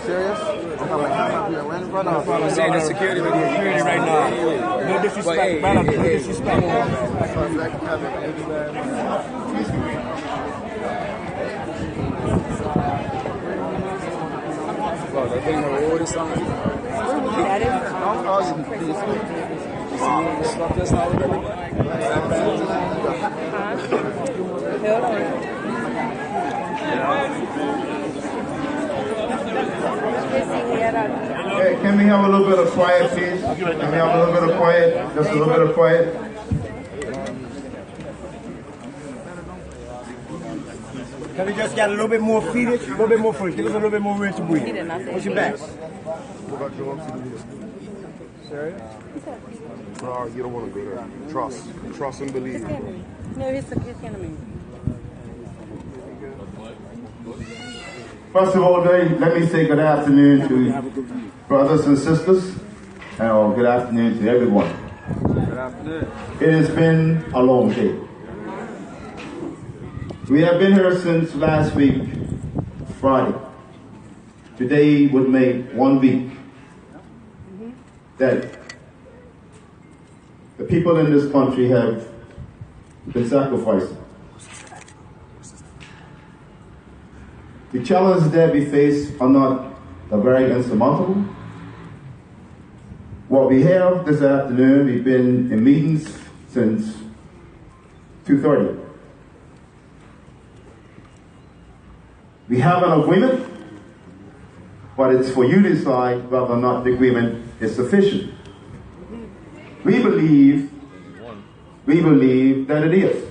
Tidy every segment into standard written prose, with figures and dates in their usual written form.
serious? I'm saying the security video. Security right now. No disrespect, brother. No disrespect. Bro, they think the road is something. Hey, can we have a little bit of quiet, please? Can we have a little bit of quiet? Just a little bit of quiet. Can we just get a little bit more feedage, a little bit more free? Give us a little bit more room to breathe. Push your back. Serious? No, you don't want to go there. Trust and believe. No, he's enemy. First of all, let me say good afternoon to brothers and sisters, and good afternoon to everyone. Good afternoon. It has been a long day. We have been here since last week, Friday. Today would make 1 week that the people in this country have been sacrificing. The challenges that we face are not very insurmountable. What we have this afternoon, we've been in meetings since 2:30. We have an agreement, but it's for you to decide whether or not the agreement is sufficient. We believe that it is.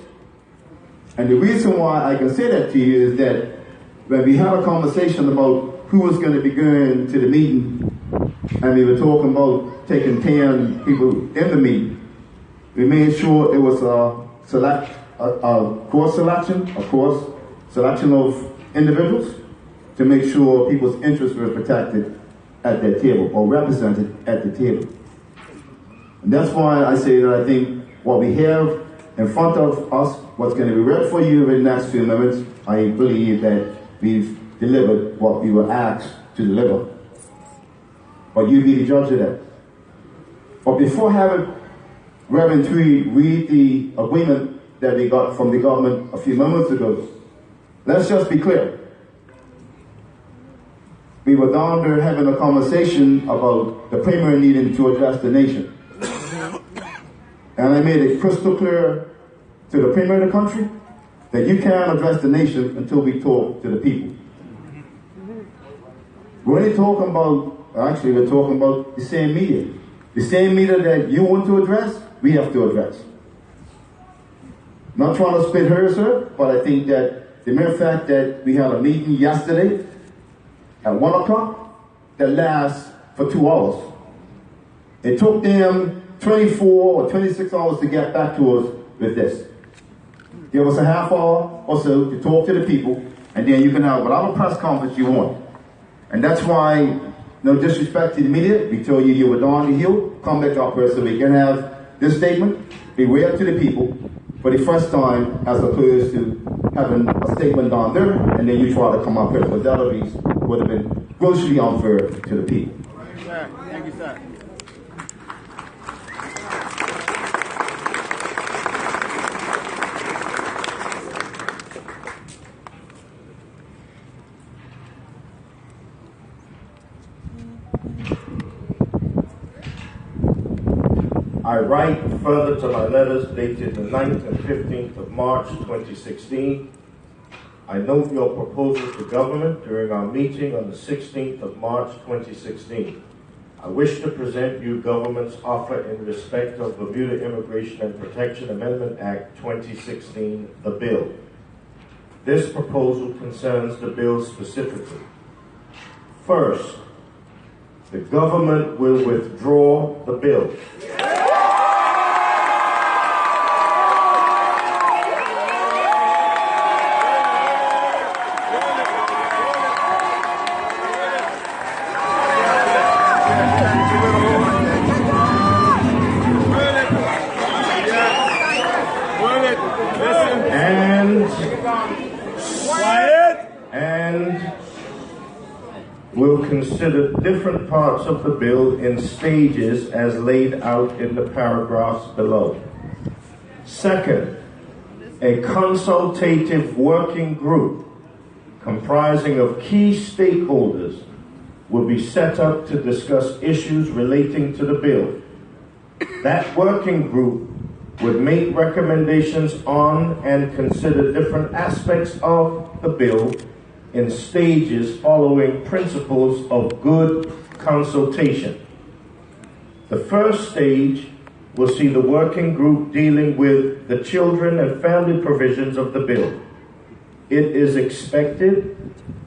And the reason why I can say that to you is that when we had a conversation about who was going to be going to the meeting, and we were talking about taking 10 people in the meeting, we made sure it was a course selection of individuals to make sure people's interests were protected at their table or represented at the table. And that's why I say that I think what we have in front of us, what's going to be read for you in the next few minutes, I believe that we've delivered what we were asked to deliver. But you be the judge of that. But before having Reverend Tweed read the agreement that we got from the government a few moments ago, let's just be clear. We were down there having a conversation about the Premier needing to address the nation. And I made it crystal clear to the Premier of the country that you can't address the nation until we talk to the people. We're only talking about, actually we're talking about the same media. The same media that you want to address, we have to address. Not trying to split hairs, sir, but I think that the mere fact that we had a meeting yesterday at 1 o'clock that lasts for 2 hours. It took them 24 or 26 hours to get back to us with this. Give us a half hour or so to talk to the people, and then you can have whatever press conference you want. And that's why, no disrespect to the media, we told you were on the hill, come back up here so we can have this statement be read to the people for the first time, as opposed to having a statement down there and then you try to come up here, because that would have been grossly unfair to the people. Thank you, sir. Thank you, sir. I write further to my letters dated the 9th and 15th of March 2016. I note your proposals to government during our meeting on the 16th of March 2016. I wish to present you government's offer in respect of Bermuda Immigration and Protection Amendment Act 2016, the bill. This proposal concerns the bill specifically. First, the government will withdraw the bill. will consider different parts of the bill in stages as laid out in the paragraphs below. Second, a consultative working group comprising of key stakeholders will be set up to discuss issues relating to the bill. That working group would make recommendations on and consider different aspects of the bill in stages following principles of good consultation. The first stage will see the working group dealing with the children and family provisions of the bill. It is expected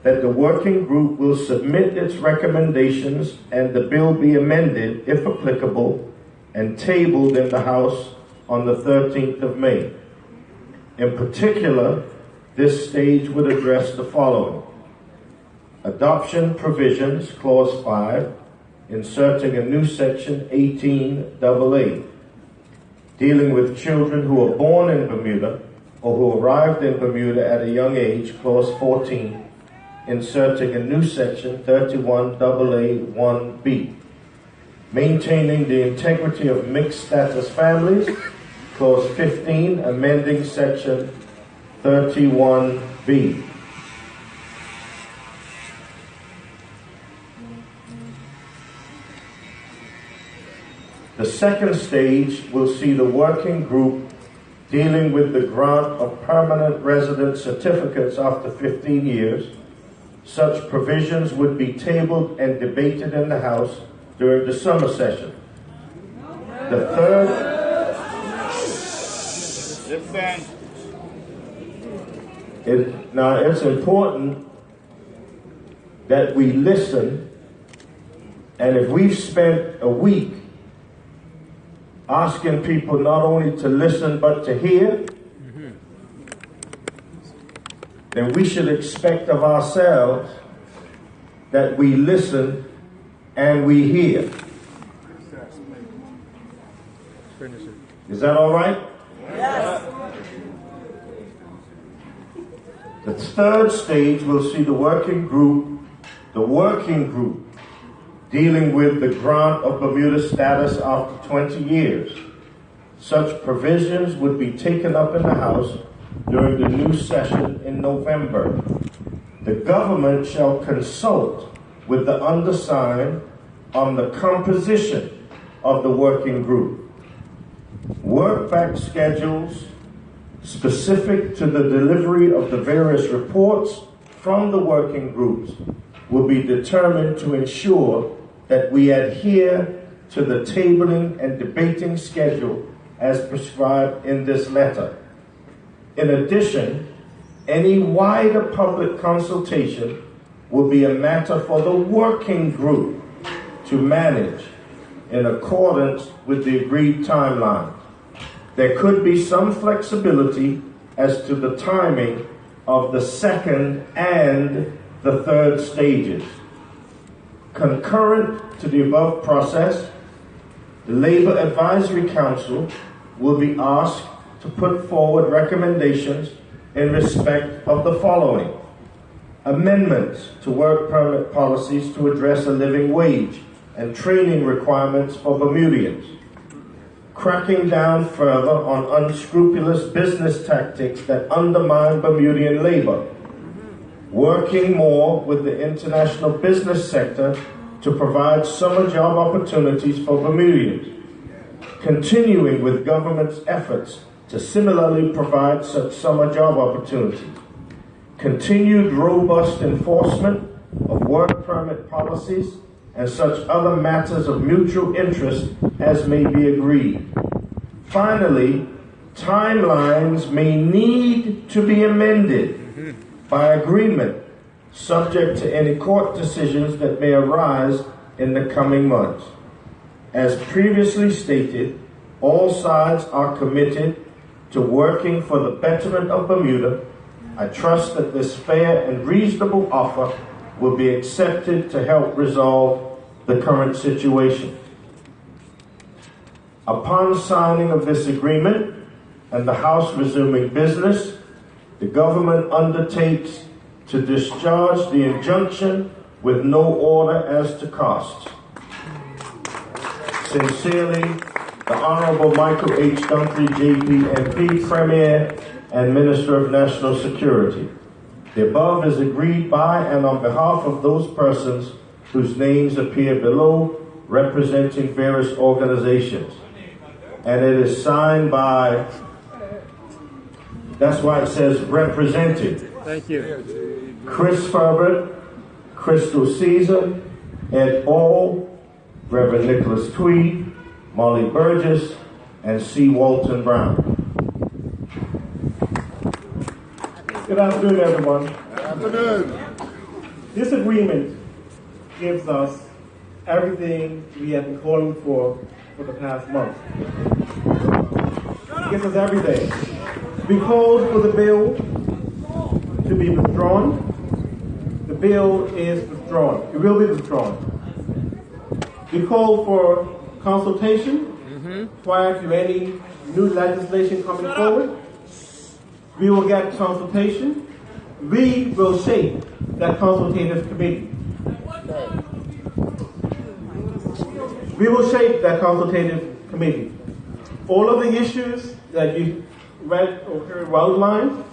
that the working group will submit its recommendations and the bill be amended, if applicable, and tabled in the House on the 13th of May. In particular, this stage would address the following: adoption provisions, clause 5, inserting a new section 18AA, dealing with children who are born in Bermuda or who arrived in Bermuda at a young age, clause 14, inserting a new section 31AA1B, maintaining the integrity of mixed status families, clause 15, amending section 31B. The second stage will see the working group dealing with the grant of permanent resident certificates after 15 years. Such provisions would be tabled and debated in the House during the summer session. The third... Now, it's important that we listen, and if we've spent a week asking people not only to listen but to hear, then we should expect of ourselves that we listen and we hear. Is that all right? Yes. The third stage will see the working group dealing with the grant of Bermuda status after 20 years. Such provisions would be taken up in the House during the new session in November. The government shall consult with the undersigned on the composition of the working group. Work-back schedules specific to the delivery of the various reports from the working groups will be determined to ensure that we adhere to the tabling and debating schedule as prescribed in this letter. In addition, any wider public consultation will be a matter for the working group to manage in accordance with the agreed timeline. There could be some flexibility as to the timing of the second and the third stages. Concurrent to the above process, the Labor Advisory Council will be asked to put forward recommendations in respect of the following: amendments to work permit policies to address a living wage and training requirements for Bermudians, cracking down further on unscrupulous business tactics that undermine Bermudian labor, working more with the international business sector to provide summer job opportunities for Bermudians, continuing with government's efforts to similarly provide such summer job opportunities, continued robust enforcement of work permit policies, and such other matters of mutual interest as may be agreed. Finally, timelines may need to be amended by agreement, subject to any court decisions that may arise in the coming months. As previously stated, all sides are committed to working for the betterment of Bermuda. I trust that this fair and reasonable offer will be accepted to help resolve the current situation. Upon signing of this agreement and the House resuming business, the government undertakes to discharge the injunction with no order as to cost. Sincerely, the Honorable Michael H. Dunkley, JP, MP, Premier, and Minister of National Security. The above is agreed by and on behalf of those persons whose names appear below, representing various organizations. And it is signed by, that's why it says representing. Thank you. Chris Ferbert, Crystal Caesar, Ed All, Reverend Nicholas Tweed, Molly Burgess, and C. Walton Brown. Good afternoon, everyone. Good afternoon. This agreement gives us everything we have been calling for the past month. It gives us everything. We called for the bill to be withdrawn. The bill is withdrawn. It will be withdrawn. We called for consultation prior to any new legislation coming forward. We will get consultation. We will shape that consultative committee. We will shape that consultative committee. All of the issues that you read or heard outlined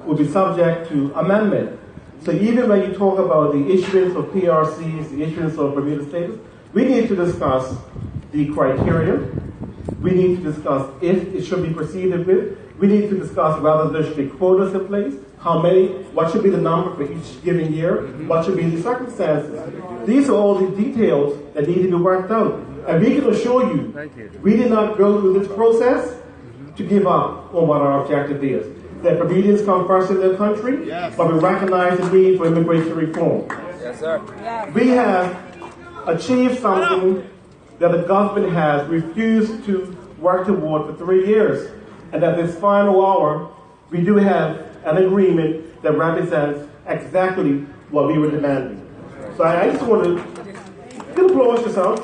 will be subject to amendment. So even when you talk about the issuance of PRCs, the issuance of Bermuda status, we need to discuss the criteria. We need to discuss if it should be proceeded with. We need to discuss whether there should be quotas in place, how many, what should be the number for each given year, what should be the circumstances. These are all the details that need to be worked out. And we can assure you, we did not go through this process to give up on what our objective is. That Bermudians come first in their country, but we recognize the need for immigration reform. Yes, sir. We have achieved something that the government has refused to work toward for 3 years. And at this final hour, we do have an agreement that represents exactly what we were demanding. So I just want to give applause to yourself.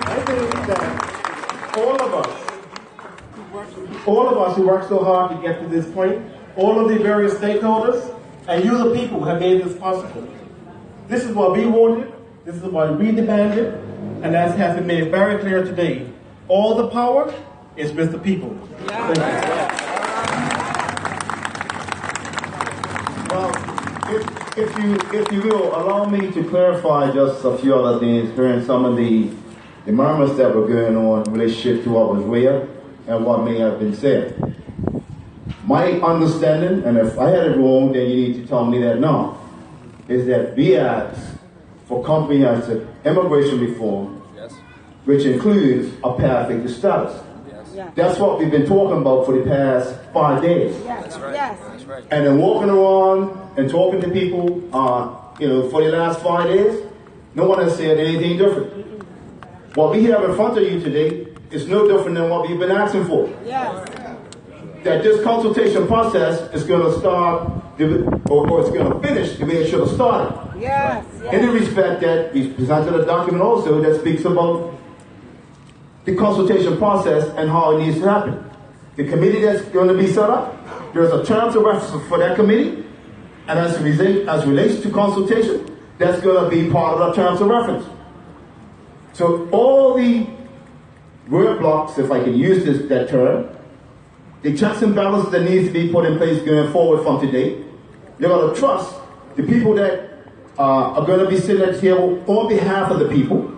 I think that all of us who worked so hard to get to this point, all of the various stakeholders, and you the people have made this possible. This is what we wanted, this is what we demanded, and that has been made very clear today. All the power is with the people. Thank you. Well, if you will, allow me to clarify just a few other things, hearing some of the murmurs that were going on in relationship to what was read and what may have been said. My understanding, and if I had it wrong, then you need to tell me that now, is that we asked for comprehensive immigration reform, which includes a pathway to status. Yes. That's what we've been talking about for the past 5 days. Yes. That's right. Yes. That's right. And then walking around and talking to people, for the last 5 days, no one has said anything different. What we have in front of you today is no different than what we've been asking for. Yes. That this consultation process is going to start, or it's going to finish the way it should have started. Yes. In the respect that we presented a document also that speaks about the consultation process and how it needs to happen. The committee that's going to be set up, there's a terms of reference for that committee, and as relates to consultation, that's going to be part of the terms of reference. So all the word blocks, if I can use that term, the checks and balances that needs to be put in place going forward from today, you're going to trust the people that are going to be sitting at the table on behalf of the people,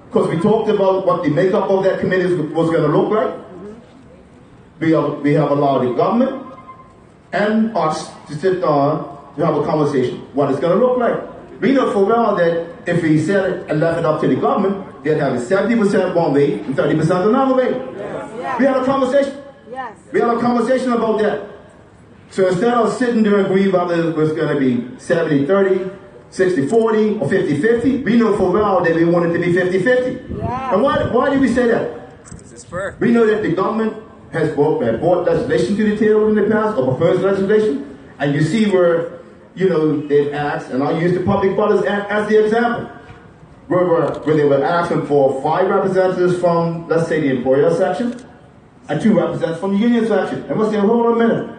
because we talked about what the makeup of that committee was going to look like. We have allowed the government and us to sit down to have a conversation what it's going to look like. We know for well that if we said it and left it up to the government, they'd have it 70% one way and 30% another way. Yes. We had a conversation. Yes. We had a conversation about that. So instead of sitting there and agreeing whether it was going to be 70-30, 60-40, or 50-50, we know for well that we wanted to be 50-50. Yes. And why did we say that? This is fair. We know that the government has brought legislation to the table in the past, or proposed legislation, and you see where, they've asked, and I'll use the Public Brothers Act as the example, where they were asking for 5 representatives from, let's say, the employer section, and 2 representatives from the union section. And we'll say, hold on a minute.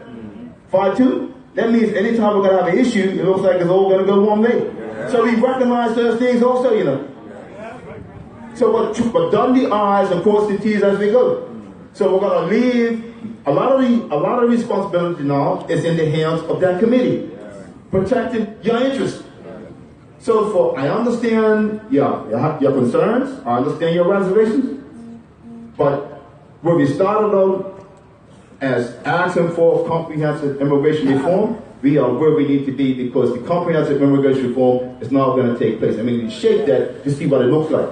5-2. That means anytime we're going to have an issue, it looks like it's all going to go one way. So we recognize those things also, you know. So but dot the I's and cross the T's as we go. So we're going to leave a lot of responsibility now is in the hands of that committee, protecting your interests. So I understand your concerns, I understand your reservations, but when we started out as asking for comprehensive immigration reform, we are where we need to be because the comprehensive immigration reform is not going to take place. I mean, you shake that to see what it looks like.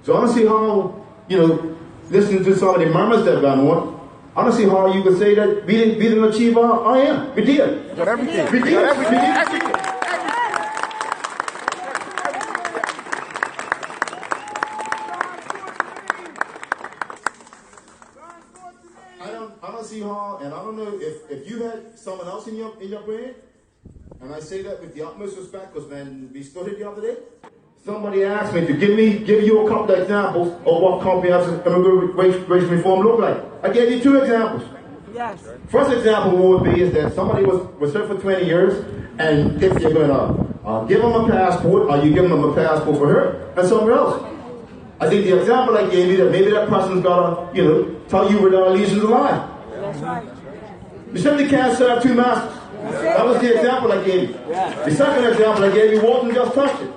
So I don't see how, you know, listening to some of the murmurs that gone on, I don't see how you could say that we didn't achieve our aim. We did. We got everything. We did. Everything. I don't see how, and I don't know if you had someone else in your brain, and I say that with the utmost respect, because when we stood here the other day, somebody asked me to give you a couple of examples of what comprehensive immigration reform looked like. I gave you 2 examples. Yes. First example would be is that somebody was here for 20 years, and if you're going to give them a passport, are you giving them a passport for her and somewhere else? I think the example I gave you that maybe that person's got to, you know, tell you where their allegiance lie. That's right. You simply can't serve 2 masters. That was the example I gave you. The second example I gave you wasn't just touched it.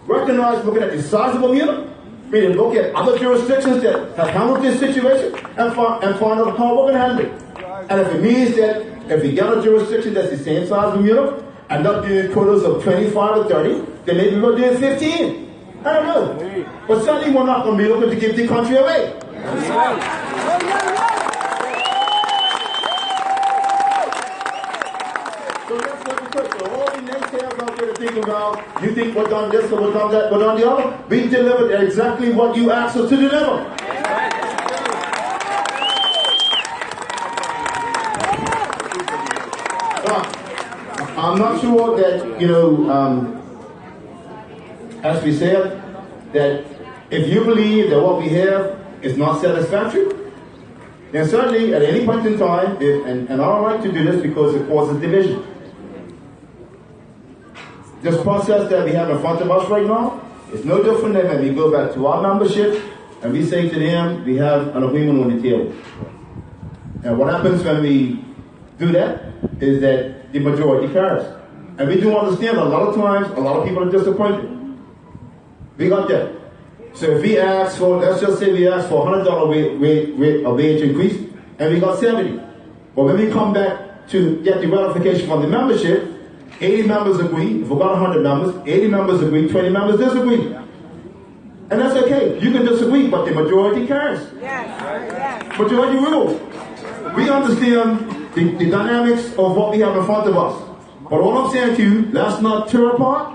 Recognize looking at the size of a unit, meaning look at other jurisdictions that have handled this situation and find out how we're going to handle it. And if it means that if we get a jurisdiction that's the same size of a unit and not doing quotas of 25 or 30, then maybe we're doing 15. I don't know. But certainly we're not going to be looking to give the country away. That's right. So that's what we put. So all the naysayers out there to think about, you think we're done this or we're done that, we're done the other, we delivered exactly what you asked us to deliver. I'm not sure that, you know, as we said, that if you believe that what we have is not satisfactory, then certainly at any point in time, and I don't like to do this because it causes division. This process that we have in front of us right now is no different than when we go back to our membership and we say to them, we have an agreement on the table. And what happens when we do that is that the majority carries. And we do understand a lot of times, a lot of people are disappointed. We got that. So if we ask for, let's just say we ask for $100 wage increase, and we got 70. But when we come back to get the ratification from the membership, 80 members agree. If we got 100 members, 80 members agree, 20 members disagree. And that's okay. You can disagree, but the majority carries. Yes. Majority rules. We understand the dynamics of what we have in front of us. But all I'm saying to you, let's not tear apart.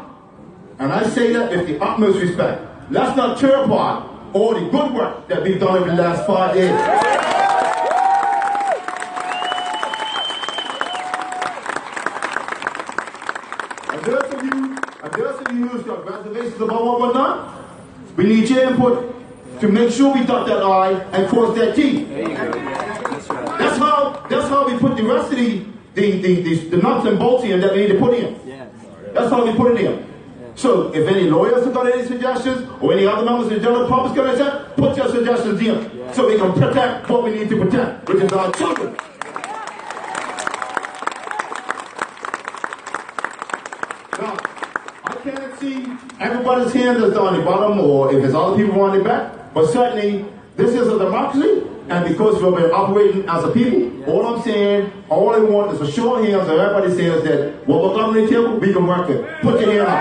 And I say that with the utmost respect. Let's not tear apart all the good work that we've done over the last 5 years. And those of you who's got reservations about what we're done, we need your input to make sure we dot that I and cross that T. That's how we put the rest of the nuts and bolts in that we need to put in. That's how we put it in. So if any lawyers have got any suggestions, or any other members of the general public going to say, put your suggestions in, so we can protect what we need to protect, which is our children. Now, I can't see everybody's hand that's on the bottom, or if there's other people on the back, but certainly this is a democracy, and because we've been operating as a people, all I'm saying, all I want is a show of hands, and everybody says that what we're on the table, we can work it. Put your hand up.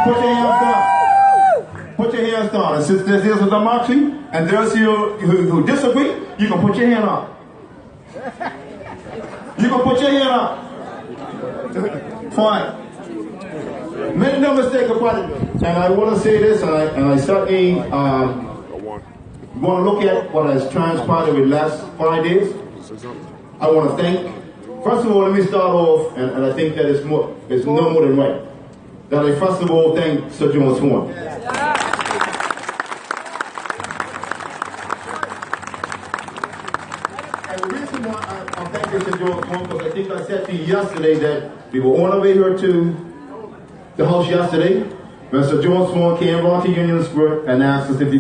Put your hands down. Put your hands down. And since this is a democracy, and those who disagree, you can put your hand up. You can put your hand up. Fine. Make no mistake about it. And I want to say this, and I certainly want to look at what has transpired over the last 5 days. I want to thank, first of all, let me start off, and I think that it's no more than right, that I first of all thank Sir John Swan. Mr. George Moore, because I think I said to you yesterday that we were on our way here to the house yesterday. Mr. George Moore came around to Union Square and asked us if he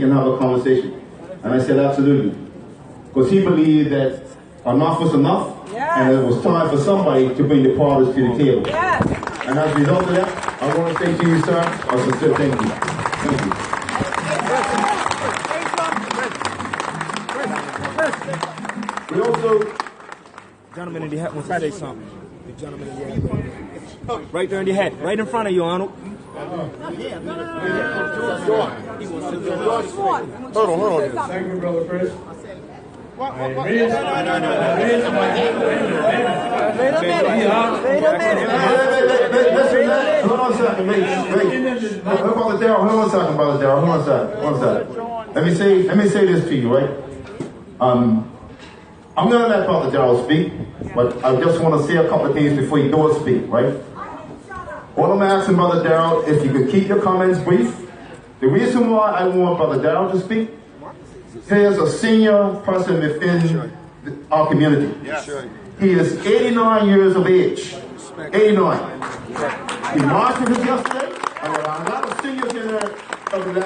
can have a conversation. And I said absolutely. Because he believed that enough was enough, and it was time for somebody to bring the parties to the table. Yes. And as a result of that, I want to say to you, sir, a sincere thank you. Thank you. We also, Gentleman in the head wants to say something. The gentleman in the head. Right there in the head. Right in front of you, Arnold. Hold on. Thank you, Brother Chris. Wait a minute. Hold on a second, wait. Brother Darrell, hold on a second, Brother Darrell. Hold on a second. Let me say this to you, right? I'm going to let Brother Darrell speak, but I just want to say a couple of things before he does speak, right? All I'm asking, Brother Darrell, if you could keep your comments brief. The reason why I want Brother Darrell to speak, here's a senior person within our community. He is 89 years of age. 89. He marched with us yesterday, and there are a lot of seniors in there over the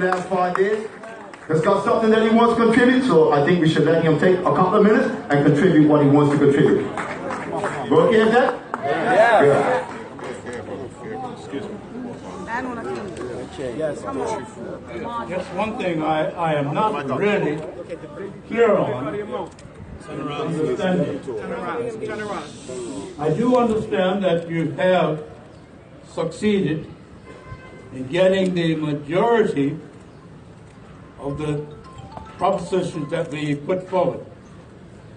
last 5 days. He's got something that he wants to contribute, so I think we should let him take a couple of minutes and contribute what he wants to contribute. You okay with that? Yeah. Just one thing I am not really clear on. Understanding. I do understand that you have succeeded in getting the majority of the propositions that we put forward.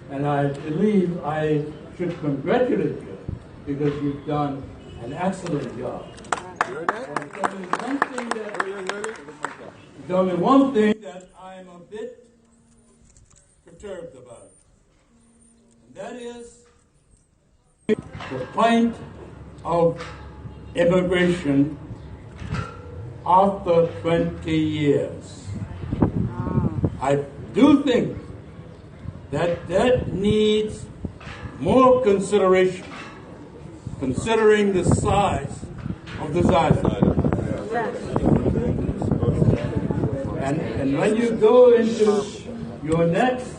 And I believe I should congratulate you because you've done an excellent job. There's only one thing that I'm a bit perturbed about. And that is the point of immigration after 20 years. I do think that needs more consideration, considering the size of this island. And when you go into your next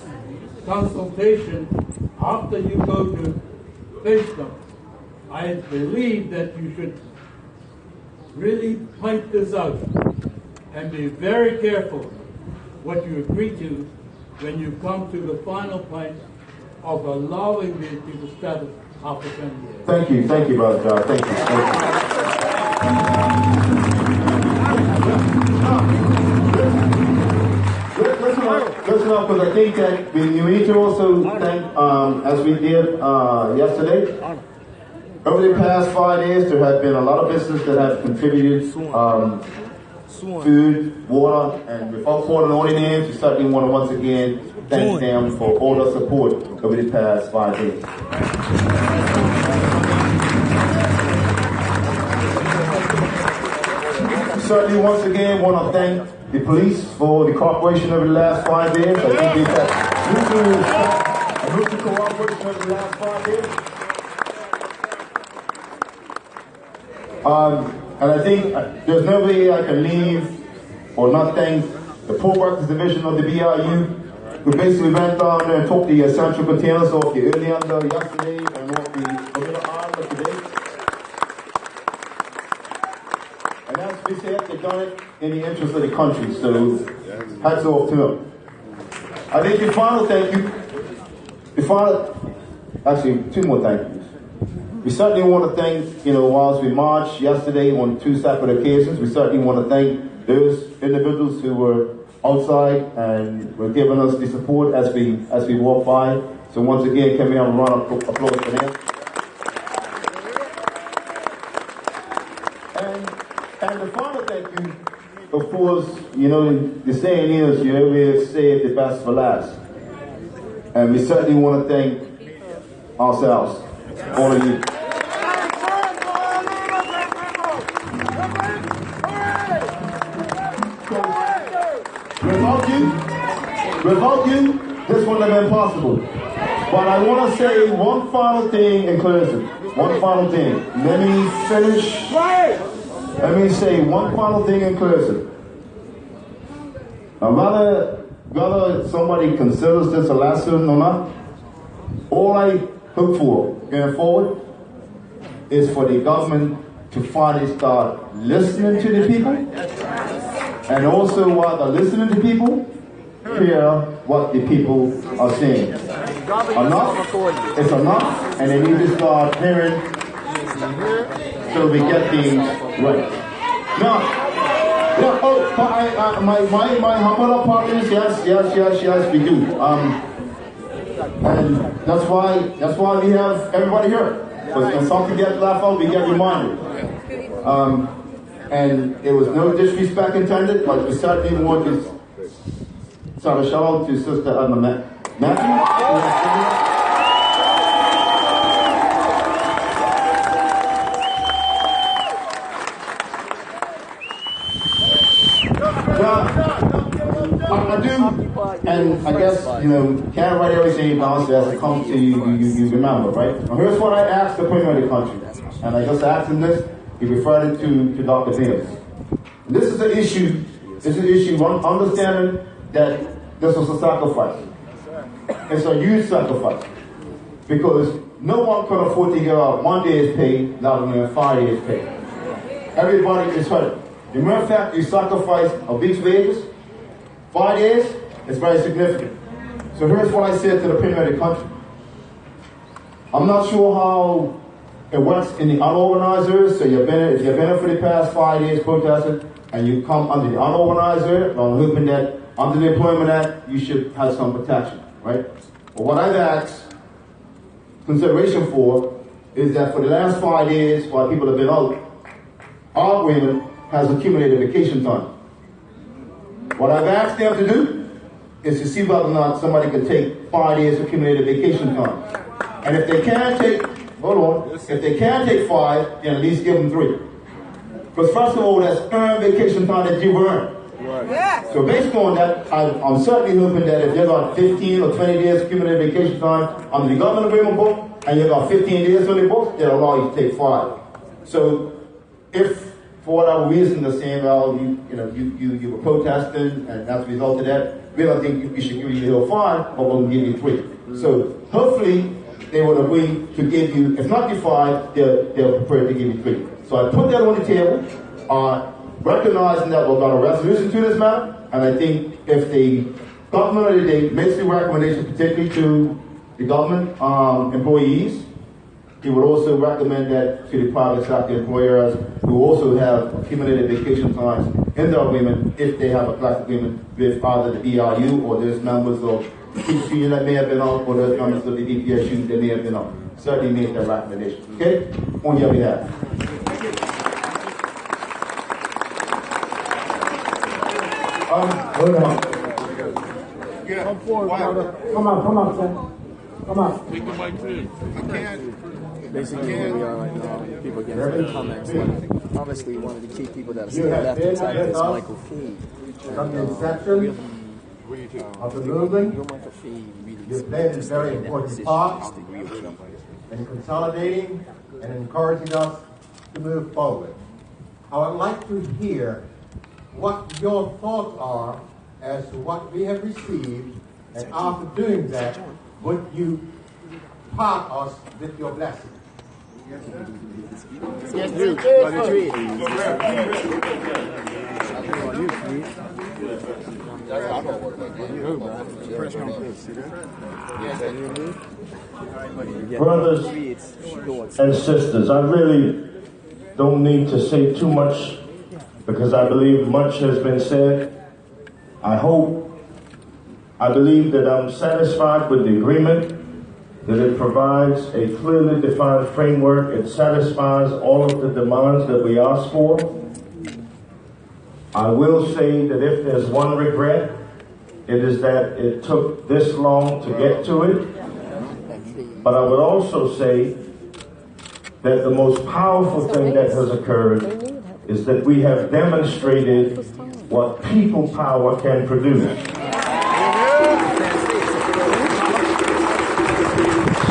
consultation, after you go to face them, I believe that you should really point this out and be very careful what you agree to when you come to the final point of allowing these people status after 20 years. Thank you, Brother John. Thank you. Listen up, because I think that we need to also thank, as we did yesterday, over the past 5 days, there have been a lot of businesses that have contributed food, water, and without calling all the names, we certainly want to once again thank them for all the support over the past 5 days. Certainly once again want to thank the police for the cooperation over the last 5 days. I think we've had mutual cooperation over the last 5 days. And I think there's no way I can leave or not thank the Poor Workers Division of the BIU, who basically went down there and took the essential containers off the early under yesterday and off the other arm today. And as we said, they've done it in the interest of the country, so hats off to them. I think the final thank you, actually 2 more thank yous. We certainly want to thank, whilst we marched yesterday on 2 separate occasions, we certainly want to thank those individuals who were outside and were giving us the support as we walk by. So once again, can we have a round of applause for them? And the final thank you, of course, the saying is, you always save the best for last. And we certainly want to thank ourselves, all of you. Without you, this wouldn't have been possible. But I want to say one final thing in closing. One final thing. Let me finish. Let me say one final thing in closing. Now, whether somebody considers this a lesson or not, all I hope for going forward is for the government to finally start listening to the people, and also while they're listening to people, hear what the people are saying. Enough is enough, and they need to start hearing so we get things right. Now, my humble apologies, yes, we do. And that's why we have everybody here. Because when something gets left out, we get reminded. And it was no disrespect intended, but we certainly want to shout out to Sister Edna Matthew. I do, and I guess, can't write everything down, so as it comes to you remember, right? Now here's what I asked the Premier of the country, and I just asked him this, he referred it to Dr. Mills. This is an issue, understanding that this was a sacrifice. It's a huge sacrifice, because no one could afford to give out 1 day's pay, not only 5 days' pay. Everybody is hurting. The mere fact you sacrifice a week's wages, 5 days, is very significant. So here's what I said to the Premier of the country. I'm not sure how it works in the unorganizers, so if you've been for the past 5 days protesting, and you come under the unorganizer, I'm hoping that under the Employment Act, you should have some protection, right? But what I've asked consideration for is that for the last 5 days, while people have been out, our women has accumulated vacation time. What I've asked them to do is to see whether or not somebody can take 5 days accumulated vacation time. And if they can't take, if they can't take 5, then at least give them 3. Because first of all, that's earned vacation time that you earned. Right. So based on that, I'm certainly hoping that if you got 15 or 20 days accumulated vacation time under the government agreement book, and you got 15 days on the book, they'll allow you to take 5. So if for whatever reason they're saying, well, you were protesting, and as a result of that, we don't think we should give you 5, but we'll give you 3. So hopefully they will agree to give you, if not the 5, they're prepared to give you 3. So I put that on the table, recognizing that we've got a resolution to this matter, and I think if the government of the day makes the recommendation, particularly to the government employees, he would also recommend that to the private sector employers who also have accumulated vacation times in their agreement, if they have a collective agreement with either the BRU or those members of the teachers union that may have been on, or those members of the DPSU that may have been on. Certainly make that recommendation. Okay? On your behalf. Hold on. Come forward, brother. Come on, son. Come on. Basically, where we are right now, people getting comments. Like, obviously, one of the key people that are still left inside is Michael Fee. From the inception of the movement, Michael Fee really you've played a very important part in consolidating and encouraging us to move forward. I would like to hear what your thoughts are as to what we have received, and after doing that, would you part us with your blessing? Brothers and sisters, I really don't need to say too much because I believe much has been said. I believe that I'm satisfied with the agreement, that it provides a clearly defined framework. It satisfies all of the demands that we asked for. I will say that if there's one regret, it is that it took this long to get to it. But I would also say that the most powerful thing that has occurred is that we have demonstrated what people power can produce.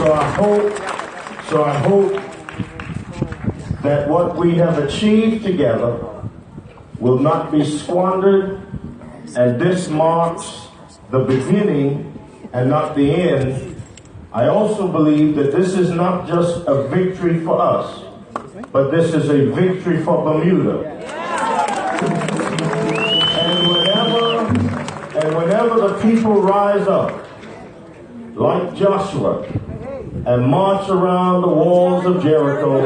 So I hope that what we have achieved together will not be squandered, and this marks the beginning and not the end. I also believe that this is not just a victory for us, but this is a victory for Bermuda. And whenever the people rise up, like Joshua, and march around the walls of Jericho,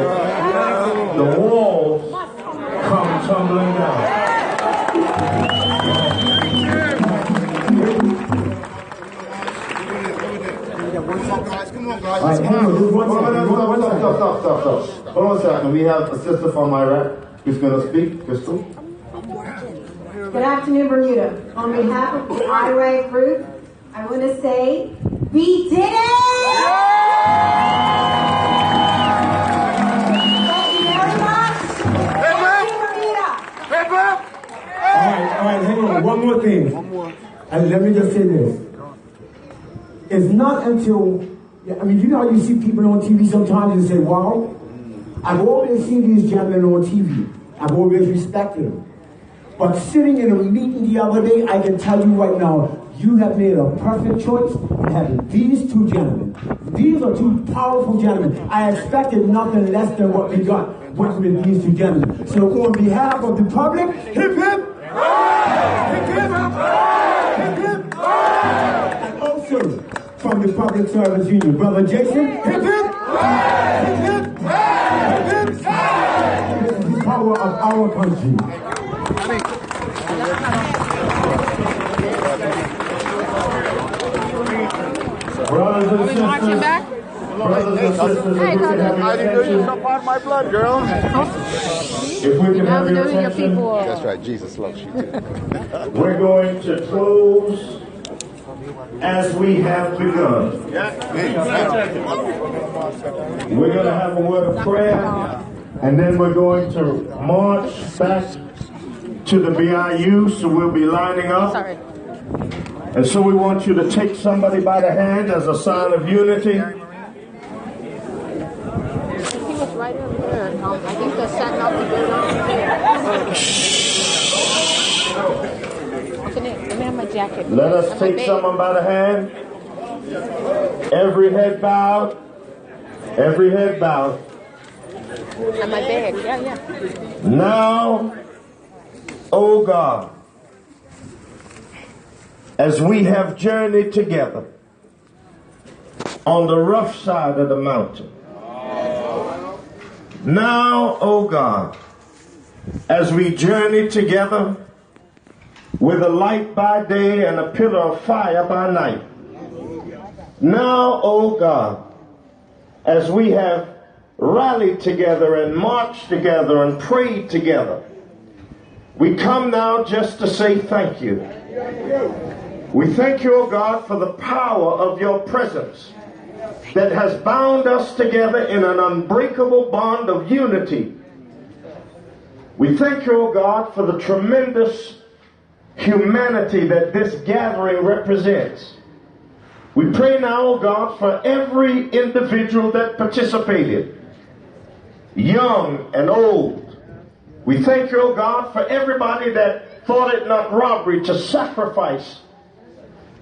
the walls come tumbling down. Come on, guys. All right, hang on, just one second. Stop. Hold on a second. We have a sister from Iraq who's going to speak. Crystal. Good afternoon, Bermuda. On behalf of the IRA group, I want to say, we did it! Thank you very much. Bermuda. All right, hang on. One more thing. And let me just say this. It's not until, I mean, you know how you see people on TV sometimes and say, wow, I've always seen these gentlemen on TV. I've always respected them. But sitting in a meeting the other day, I can tell you right now, you have made a perfect choice in having these two gentlemen. These are two powerful gentlemen. I expected nothing less than what we got with these two gentlemen. So on behalf of the public, hip hip! Hip hip! Hip hip! And also from the Public Service Union, Brother Jason, hip hip! Hip hip! Hip hip! This is the power of our country. Brothers and sisters, I didn't know you were part of my blood, girl. if we can have your attention, That's right. Jesus loves you too. we're going to close as we have begun. We're going to have a word of prayer, and then we're going to march back to the BIU, so we'll be lining up. And so we want you to take somebody by the hand as a sign of unity. He was right over there. I think they're setting up the good. Let me have my jacket. Let us take someone by the hand. Every head bowed. Every head bowed. And my bag. Yeah. Now, oh God, as we have journeyed together on the rough side of the mountain. Now, oh God, as we journey together with a light by day and a pillar of fire by night. Now, oh God, as we have rallied together and marched together and prayed together, we come now just to say thank you. We thank you, O God, for the power of your presence that has bound us together in an unbreakable bond of unity. We thank you, O God, for the tremendous humanity that this gathering represents. We pray now, O God, for every individual that participated, young and old. We thank you, O God, for everybody that thought it not robbery to sacrifice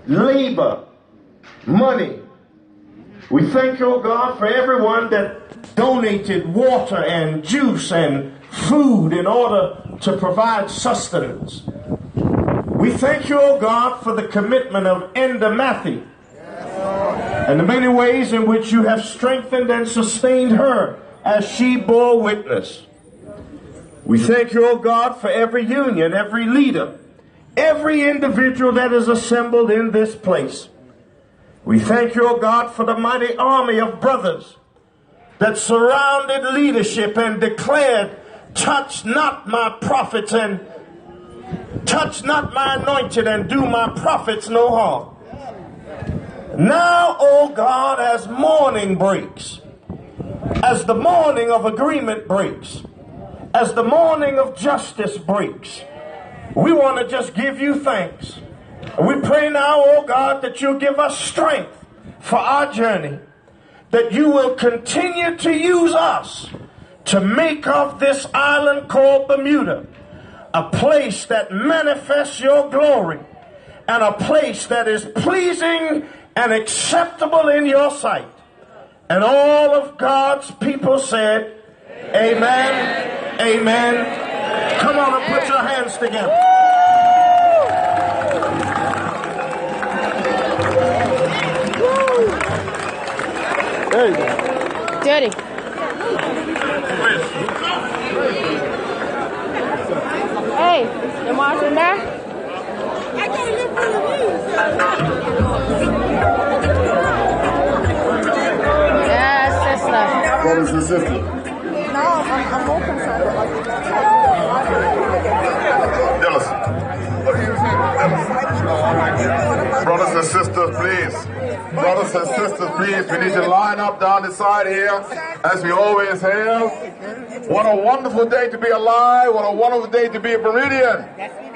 labor, money. We thank you, O God, for everyone that donated water and juice and food in order to provide sustenance. We thank you, O God, for the commitment of Enda Matthew and the many ways in which you have strengthened and sustained her as she bore witness. We thank you, O God, for every union, every leader, every individual that is assembled in this place. We thank you, O God, for the mighty army of brothers that surrounded leadership and declared, touch not my prophets and touch not my anointed and do my prophets no harm. Now, O God, as morning breaks, as the morning of agreement breaks, as the morning of justice breaks, we want to just give you thanks. We pray now, oh God, that you'll give us strength for our journey, that you will continue to use us to make of this island called Bermuda a place that manifests your glory and a place that is pleasing and acceptable in your sight. And all of God's people said, amen, amen. Come on and put your hands together. There you go. Daddy. Hey, you watching there? I can't live for the Yes, sister. Brothers and sisters. No, I'm more concerned about Brothers and sisters, please. Brothers and sisters, please. We need to line up down the side here, as we always have. What a wonderful day to be alive. What a wonderful day to be a Bermudian.